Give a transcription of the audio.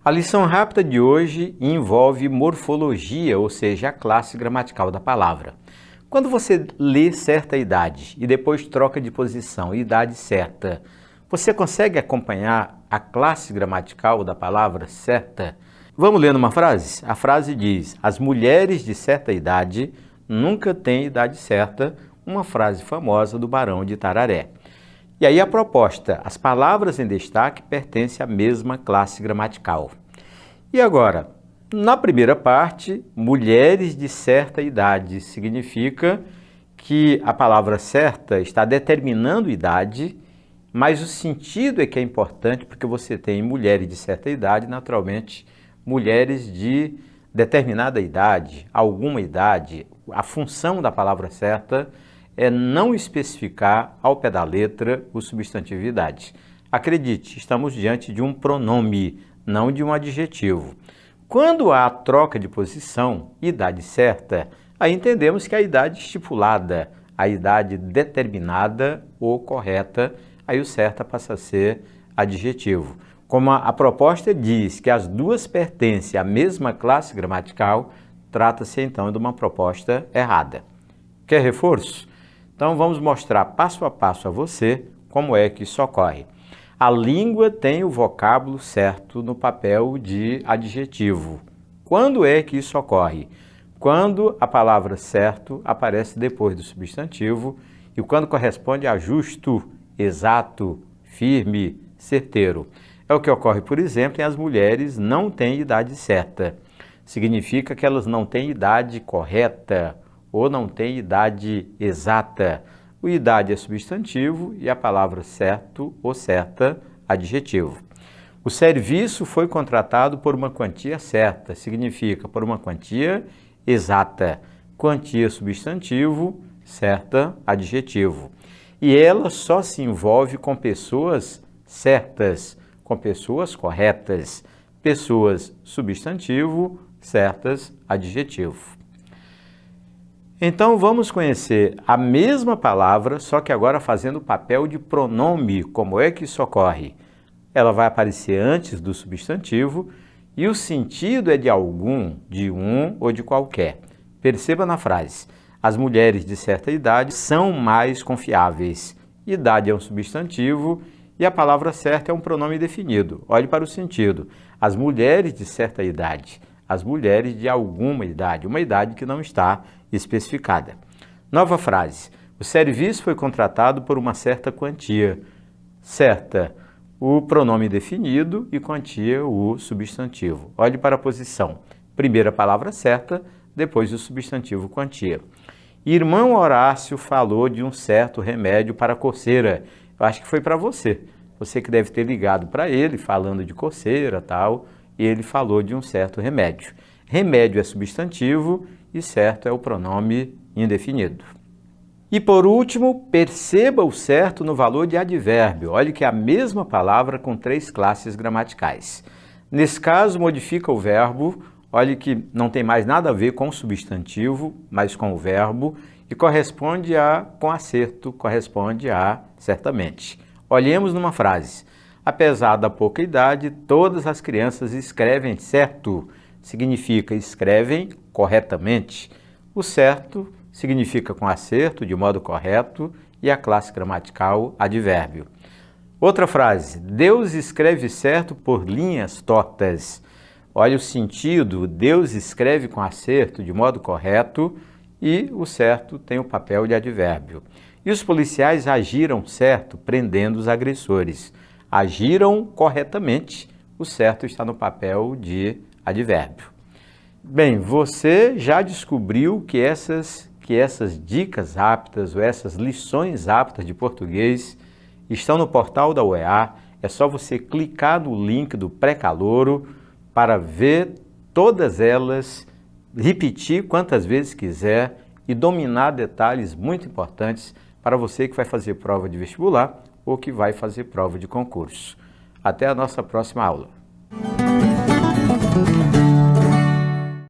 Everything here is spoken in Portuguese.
A lição rápida de hoje envolve morfologia, ou seja, a classe gramatical da palavra. Quando você lê certa idade e depois troca de posição, idade certa, você consegue acompanhar a classe gramatical da palavra certa? Vamos ler uma frase? A frase diz: as mulheres de certa idade nunca têm idade certa, uma frase famosa do Barão de Tararé. E aí a proposta: as palavras em destaque pertencem à mesma classe gramatical. E agora, na primeira parte, mulheres de certa idade significa que a palavra certa está determinando idade, mas o sentido é que é importante porque você tem mulheres de certa idade, naturalmente, mulheres de determinada idade, alguma idade. A função da palavra certa é não especificar ao pé da letra o substantivo idade. Acredite, estamos diante de um pronome, não de um adjetivo. Quando há troca de posição, idade certa, aí entendemos que a idade estipulada, a idade determinada ou correta, aí o certa passa a ser adjetivo. Como a proposta diz que as duas pertencem à mesma classe gramatical, trata-se então de uma proposta errada. Quer reforço? Então vamos mostrar passo a passo a você como é que isso ocorre. A língua tem o vocábulo certo no papel de adjetivo. Quando é que isso ocorre? Quando a palavra certo aparece depois do substantivo e quando corresponde a justo, exato, firme, certeiro. É o que ocorre, por exemplo, em as mulheres não têm idade certa. Significa que elas não têm idade correta ou não têm idade exata. O idade é substantivo e a palavra certo ou certa, adjetivo. O serviço foi contratado por uma quantia certa, significa por uma quantia exata. Quantia substantivo, certa, adjetivo. E ela só se envolve com pessoas certas, com pessoas corretas. Pessoas substantivo, certas, adjetivo. Então vamos conhecer a mesma palavra, só que agora fazendo o papel de pronome. Como é que isso ocorre? Ela vai aparecer antes do substantivo e o sentido é de algum, de um ou de qualquer. Perceba na frase: as mulheres de certa idade são mais confiáveis. Idade é um substantivo e a palavra certa é um pronome definido. Olhe para o sentido: as mulheres de certa idade, as mulheres de alguma idade, uma idade que não está especificada. Nova frase: o serviço foi contratado por uma certa quantia. Certa, o pronome definido e quantia, o substantivo. Olhe para a posição: primeiro a palavra certa, depois o substantivo quantia. Irmão Horácio falou de um certo remédio para coceira. Eu acho que foi para você. Você que deve ter ligado para ele falando de coceira, tal, e ele falou de um certo remédio. Remédio é substantivo e certo é o pronome indefinido. E por último, perceba o certo no valor de advérbio. Olhe que é a mesma palavra com 3 classes gramaticais. Nesse caso, modifica o verbo. Olhe que não tem mais nada a ver com o substantivo, mas com o verbo. E corresponde a com acerto, corresponde a certamente. Olhemos numa frase: apesar da pouca idade, todas as crianças escrevem certo. Significa escrevem corretamente. O certo significa com acerto, de modo correto, e a classe gramatical advérbio. Outra frase: Deus escreve certo por linhas tortas. Olha o sentido: Deus escreve com acerto, de modo correto, e o certo tem o papel de advérbio. E os policiais agiram certo, prendendo os agressores. Agiram corretamente, o certo está no papel de advérbio. Bem, você já descobriu que essas dicas rápidas ou essas lições rápidas de português estão no portal da UEA. É só você clicar no link do pré-calouro para ver todas elas, repetir quantas vezes quiser e dominar detalhes muito importantes para você que vai fazer prova de vestibular ou que vai fazer prova de concurso. Até a nossa próxima aula.